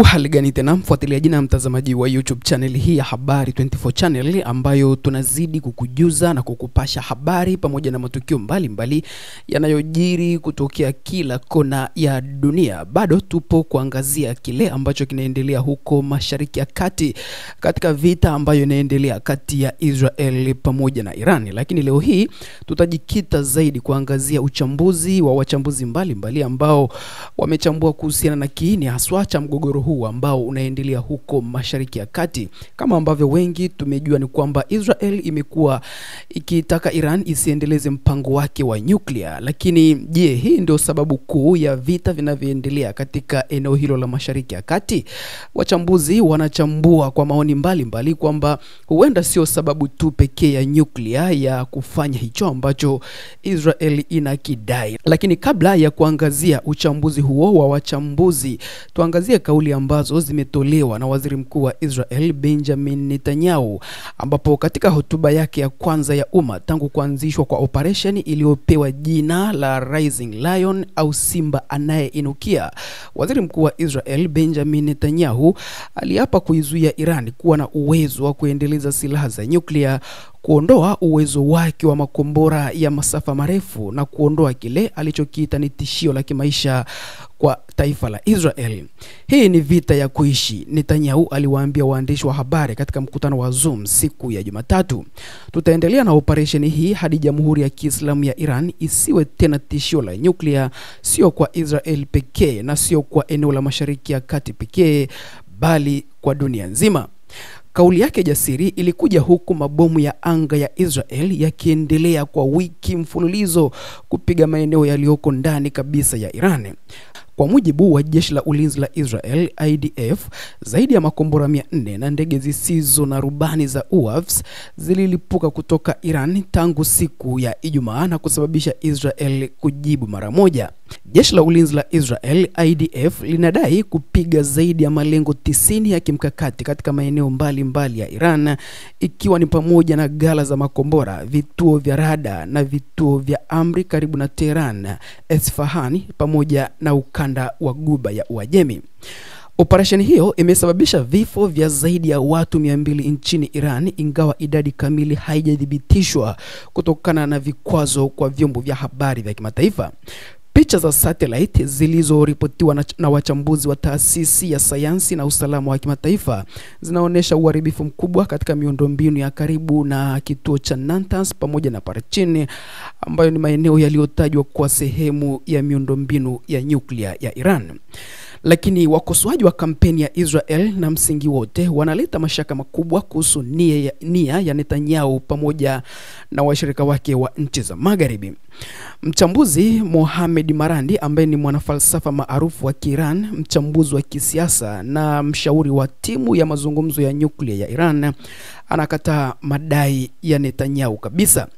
Hali gani tena mfuatiliaji na mtazamaji wa YouTube channel hii ya Habari 24 channel, ambayo tunazidi kukujuza na kukupasha habari pamoja na matukio mbalimbali yanayojiri kutokea kila kona ya dunia. Bado tupo kuangazia kile ambacho kinaendelea huko Mashariki ya Kati katika vita ambayo inaendelea kati ya Israel pamoja na Iran. Lakini leo hii tutajikita zaidi kuangazia uchambuzi wa wachambuzi mbalimbali ambao wamechambua kuhusiana na kiini haswa cha mgogoro huu ambao unaendelea huko Mashariki ya Kati. Kama ambavyo wengi tumejua ni kwamba Israel imekuwa ikitaka Iran isiendeleze mpango wake wa nyuklia. Lakini je, hii ndio sababu kuu ya vita vinavyoendelea katika eneo hilo la Mashariki ya Kati? Wachambuzi wanachambua kwa maoni mbalimbali kwamba huenda sio sababu tu pekee ya nyuklia ya kufanya hicho ambacho Israel inakidai. Lakini kabla ya kuangazia uchambuzi huo wa wachambuzi, tuangazie kauli ambazo zimetolewa na Waziri Mkuu wa Israel Benjamin Netanyahu, ambapo katika hotuba yake ya kwanza ya umma tangu kuanzishwa kwa operation iliyopewa jina la Rising Lion au Simba Anayeinukia, Waziri Mkuu wa Israel Benjamin Netanyahu aliapa kuizuia Iran kuwa na uwezo wa kuendeleza silaha za nyuklia, kuondoa uwezo wake wa makombora ya masafa marefu na kuondoa kile alichokiita ni tishio la kimaisha kwa taifa la Israel. Hii ni vita ya kuishi, Netanyahu aliwaambia waandishi wa habari katika mkutano wa Zoom siku ya Jumatatu. Tutaendelea na operation hii hadi Jamhuri ya Kiislamu ya Iran isiwe tena tishio la nyuklia, sio kwa Israel pekee na sio kwa eneo la Mashariki ya Kati pekee, bali kwa dunia nzima. Kauli yake jasiri ilikuja huku mabomu ya anga ya Israel yakiendelea kwa wiki mfululizo kupiga maeneo yaliyoko ndani kabisa ya Iran. Kwa mujibu wa jeshi la ulinzi la Israel IDF, zaidi ya makombora 400 na ndege zisizo na rubani za UAVs zililipuka kutoka Iran tangu siku ya Ijumaa na kusababisha Israel kujibu mara moja. Jeshi la ulinzi la Israel IDF linadai kupiga zaidi ya malengo 90 ya kimkakati katika maeneo mbalimbali ya Iran, ikiwa ni pamoja na ghala za makombora, vituo vya rada na vituo vya amri karibu na Tehran, Isfahan pamoja na ukanda wa Ghuba ya Uajemi. Operation hiyo imesababisha vifo vya zaidi ya watu 200 nchini Iran, ingawa idadi kamili haijathibitishwa kutokana na vikwazo kwa vyombo vya habari vya kimataifa. Picha za satellite zilizoripotiwa na wachambuzi wa taasisi ya sayansi na usalama wa kimataifa zinaonyesha uharibifu mkubwa katika miundombinu ya karibu na kituo cha Natanz pamoja na Parchin, ambayo ni maeneo yaliyotajwa kwa sehemu ya miundombinu ya nyuklia ya Iran. Lakini wakosoaji wa kampeni ya Israel na msingi wote wanaleta mashaka makubwa kuhusu nia ya Netanyahu pamoja na washirika wake wa nchi za Magharibi. Mchambuzi Mohamed Marandi, ambaye ni mwanafalsafa maarufu wa Kiiran, mchambuzi wa kisiasa na mshauri wa timu ya mazungumzo ya nyuklia ya Iran, anakataa madai ya Netanyahu kabisa.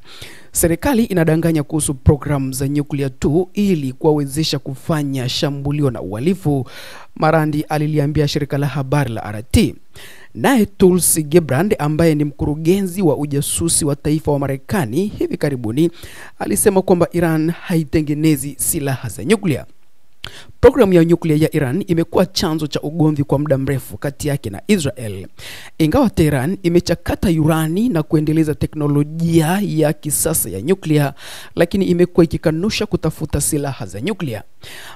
Serikali inadanganya kuhusu programu za nyuklia tu ili kuwawezesha kufanya shambulio na uhalifu, Marandi aliliambia shirika la habari la RT. Naye Tulsi Gabbard, ambaye ni mkurugenzi wa ujasusi wa taifa wa Marekani, hivi karibuni alisema kwamba Iran haitengenezi silaha za nyuklia. Programu ya nyuklia ya Iran imekuwa chanzo cha ugomvi kwa muda mrefu kati yake na Israel. Ingawa Tehran imechakata urani na kuendeleza teknolojia ya kisasa ya nyuklia, lakini imekuwa ikikanusha kutafuta silaha za nyuklia.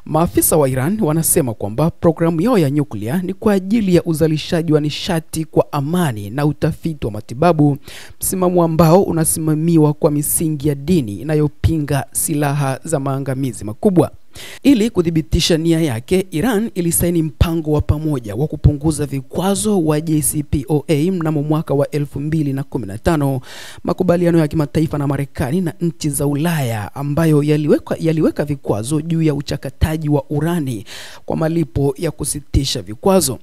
Maafisa wa Iran wanasema kwamba programu yao ya nyuklia ni kwa ajili ya uzalishaji wa nishati kwa amani na utafiti wa matibabu, msimamo ambao unasimamiwa kwa misingi ya dini inayopinga silaha za maangamizi makubwa. Ili kudhibitisha nia yake, Iran ilisaini mpango wa pamoja wa kupunguza vikwazo wa JCPOA mnamo mwaka wa 2015, makubaliano ya kimataifa na Marekani na nchi za Ulaya ambayo yaliweka vikwazo juu ya uchakataji wa urani kwa malipo ya kusitisha vikwazo.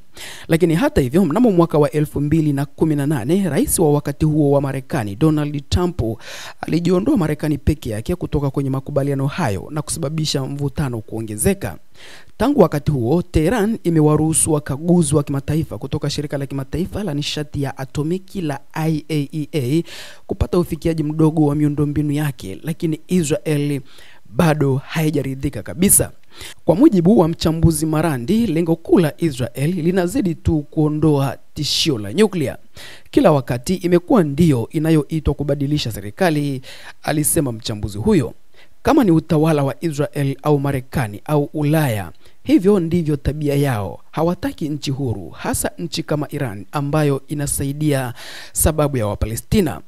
Lakini hata hivyo, mnamo mwaka wa 2018, rais wa wakati huo wa Marekani Donald Trump alijiondoa Marekani peke yake kutoka kwenye makubaliano hayo na kusababisha mvutano kuongezeka. Tangu wakati huo, Tehran imewaruhusu wakaguzi wa kimataifa kutoka shirika la kimataifa la nishati ya atomiki la IAEA kupata ufikiaji mdogo wa miundombinu yake, lakini Israel bado haijaridhika kabisa. Kwa mujibu wa mchambuzi Marandi, lengo kuu la Israel linazidi tu kuondoa tishio la nyuklia. Kila wakati imekuwa ndio inayoitwa kubadilisha serikali, alisema mchambuzi huyo. Kama ni utawala wa Israel au Marekani au Ulaya, hivyo ndivyo tabia yao. Hawataki nchi huru, hasa nchi kama Iran ambayo inasaidia sababu ya Wapalestina.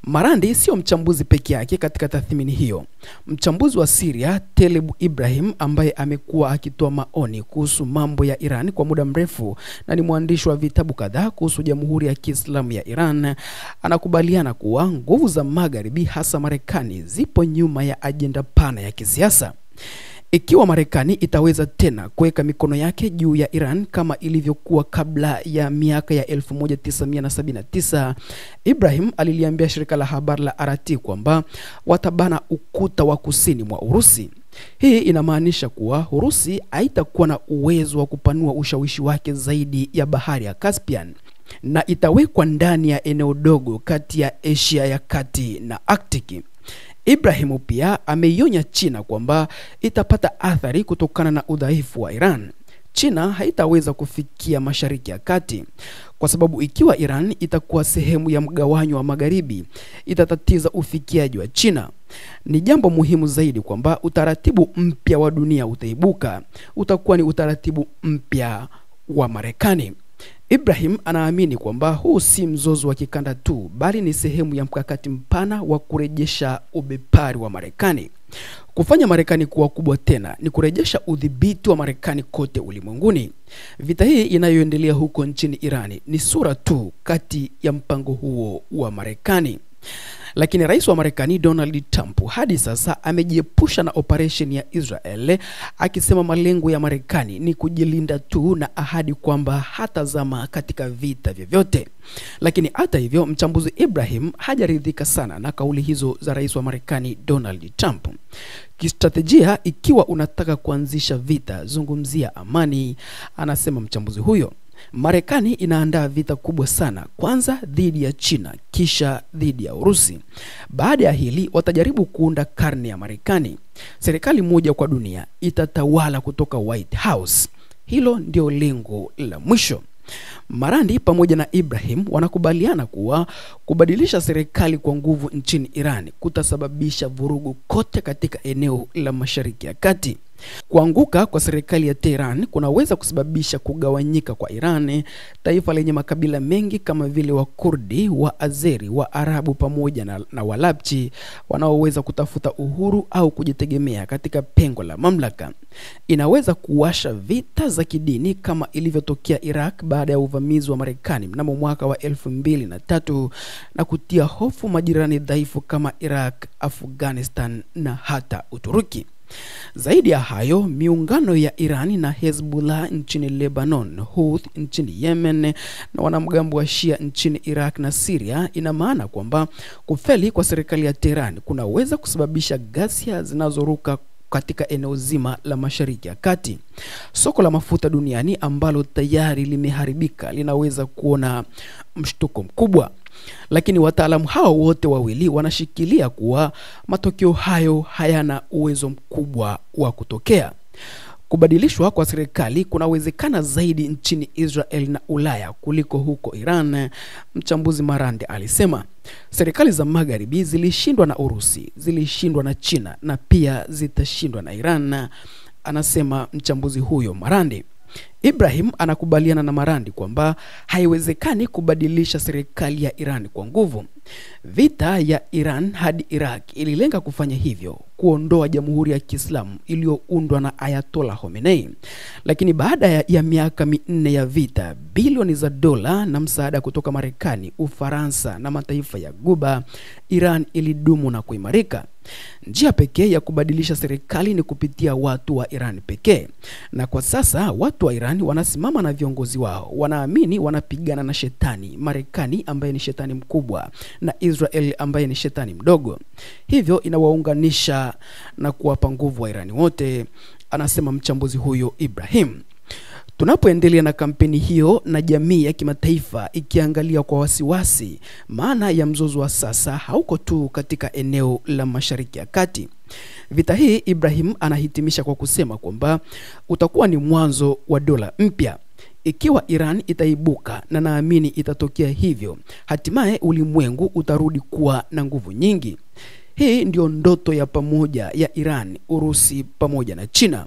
Marandi sio mchambuzi peke yake katika tathmini hiyo. Mchambuzi wa Syria Taleb Ibrahim, ambaye amekuwa akitoa maoni kuhusu mambo ya Iran kwa muda mrefu na ni mwandishi wa vitabu kadhaa kuhusu Jamhuri ya Kiislamu ya Iran, anakubaliana kuwa nguvu za Magharibi, hasa Marekani, zipo nyuma ya ajenda pana ya kisiasa. Ikiwa Marekani itaweza tena kuweka mikono yake juu ya Iran kama ilivyokuwa kabla ya miaka ya 1979, Ibrahim aliliambia shirika la habari la RT kwamba watabana ukuta wa kusini mwa Urusi. Hii inamaanisha kuwa Urusi haitakuwa na uwezo wa kupanua ushawishi wake zaidi ya bahari ya Caspian, na itawekwa ndani ya eneo dogo kati ya Asia ya Kati na Arctic. Ibrahimu pia ameionya China kwamba itapata athari kutokana na udhaifu wa Iran. China haitaweza kufikia Mashariki ya Kati kwa sababu ikiwa Iran itakuwa sehemu ya mgawanyo wa Magharibi, itatatiza ufikiaji wa China. Ni jambo muhimu zaidi kwamba utaratibu mpya wa dunia utaibuka, utakuwa ni utaratibu mpya wa Marekani. Ibrahim anaamini kwamba huu si mzozo wa kikanda tu, bali ni sehemu ya mkakati mpana wa kurejesha ubepari wa Marekani. Kufanya Marekani kuwa kubwa tena ni kurejesha udhibiti wa Marekani kote ulimwenguni. Vita hii inayoendelea huko nchini Irani ni sura tu kati ya mpango huo wa Marekani. Lakini rais wa Marekani Donald Trump hadi sasa amejiepusha na operation ya Israel, akisema malengo ya Marekani ni kujilinda tu na ahadi kwamba hatazama katika vita vyovyote. Lakini hata hivyo, mchambuzi Ibrahim hajaridhika sana na kauli hizo za rais wa Marekani Donald Trump. Kistrategia, ikiwa unataka kuanzisha vita, zungumzia amani, anasema mchambuzi huyo. Marekani inaandaa vita kubwa sana, kwanza dhidi ya China, kisha dhidi ya Urusi. Baada ya hili watajaribu kuunda karne ya Marekani. Serikali moja kwa dunia itatawala kutoka White House. Hilo ndio lengo la mwisho. Marandi pamoja na Ibrahim wanakubaliana kuwa kubadilisha serikali kwa nguvu nchini Iran kutasababisha vurugu kote katika eneo la Mashariki ya Kati. Kuanguka kwa serikali ya Tehran kunaweza kusababisha kugawanyika kwa Iran, taifa lenye makabila mengi kama vile Wakurdi, Waazeri, Waarabu pamoja na Walabchi wanaoweza kutafuta uhuru au kujitegemea katika pengo la mamlaka. Inaweza kuwasha vita za kidini kama ilivyotokea Iraq baada ya uvamizi wa Marekani mnamo mwaka wa 2003 na kutia hofu majirani dhaifu kama Iraq, Afghanistan na hata Uturuki. Zaidi ya hayo, miungano ya Irani na Hezbollah nchini Lebanon, Houthi nchini Yemen na wanamgambo wa Shia nchini Iraq na Syria ina maana kwamba kufeli kwa serikali ya Tehran kunaweza kusababisha ghasia zinazoruka katika eneo zima la Mashariki ya Kati. Soko la mafuta duniani ambalo tayari limeharibika linaweza kuona mshtuko mkubwa. Lakini wataalamu hao wote wawili wanashikilia kuwa matokeo hayo hayana uwezo mkubwa wa kutokea. Kubadilishwa kwa serikali kunawezekana zaidi nchini Israel na Ulaya kuliko huko Iran, mchambuzi Marandi alisema. Serikali za Magharibi zilishindwa na Urusi, zilishindwa na China na pia zitashindwa na Iran, anasema mchambuzi huyo Marandi. Ibrahim anakubaliana na Marandi kwamba haiwezekani kubadilisha serikali ya Iran kwa nguvu. Vita ya Iran hadi Iraq ililenga kufanya hivyo, kuondoa Jamhuri ya Kiislamu iliyoundwa na Ayatollah Khomeini. Lakini baada ya miaka 4 ya vita, bilioni za dola na msaada kutoka Marekani, Ufaransa na mataifa ya Guba, Iran ilidumu na kuimarika. Njia pekee ya kubadilisha serikali ni kupitia watu wa Iran pekee. Na kwa sasa watu wa Iran wanasimama na viongozi wao, wanaamini wanapigana na shetani, Marekani ambaye ni shetani mkubwa na Israel ambaye ni shetani mdogo. Hivyo inawaunganisha na kuwapa nguvu wa Irani wote, anasema mchambuzi huyo Ibrahim. Tunapoendelea na kampeni hiyo na jamii ya kimataifa ikiangalia kwa wasiwasi, maana ya mzozo wa sasa hauko tu katika eneo la Mashariki ya Kati. Vita hii, Ibrahim anahitimisha kwa kusema kwamba utakuwa ni mwanzo wa dola mpya. Ikiwa Iran itaibuka, na naamini itatokea hivyo, hatimaye ulimwengu utarudi kuwa na nguvu nyingi. Hii ndio ndoto ya pamoja ya Iran, Urusi pamoja na China.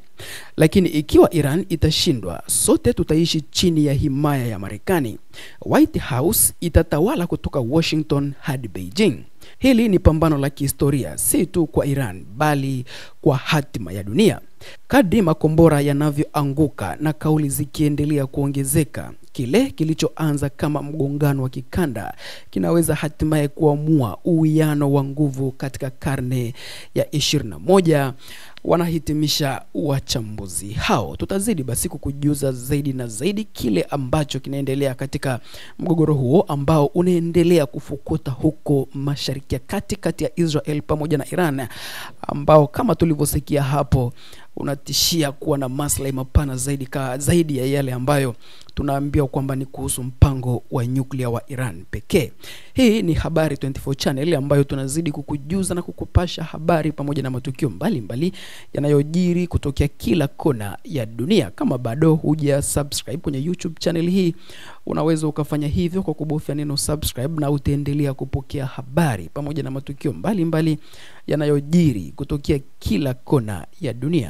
Lakini ikiwa Iran itashindwa, sote tutaishi chini ya himaya ya Marekani. White House itatawala kutoka Washington hadi Beijing. Hili ni pambano la kihistoria, si tu kwa Iran bali kwa hatima ya dunia. Kadri makombora yanavyoanguka na kauli zikiendelea kuongezeka, kile kilichoanza kama mgongano wa kikanda kinaweza hatimaye kuamua uwiano wa nguvu katika karne ya 21, wanahitimisha wachambuzi hao. Tutazidi basi kukujuza zaidi na zaidi kile ambacho kinaendelea katika mgogoro huo ambao unaendelea kufukuta huko Mashariki ya Kati, kati ya Israel pamoja na Iran, ambao kama tulivyosikia hapo unatishia kuwa na maslahi mapana zaidi ya yale ambayo tunaambiwa kwamba ni kuhusu mpango wa nyuklia wa Iran pekee. Hii ni Habari 24 Channel ambayo tunazidi kukujuza na kukupasha habari pamoja na matukio mbalimbali yanayojiri kutokea kila kona ya dunia. Kama bado huja subscribe kwenye YouTube channel hii, unaweza ukafanya hivyo kwa kubofya neno subscribe, na utaendelea kupokea habari pamoja na matukio mbalimbali yanayojiri kutokea kila kona ya dunia.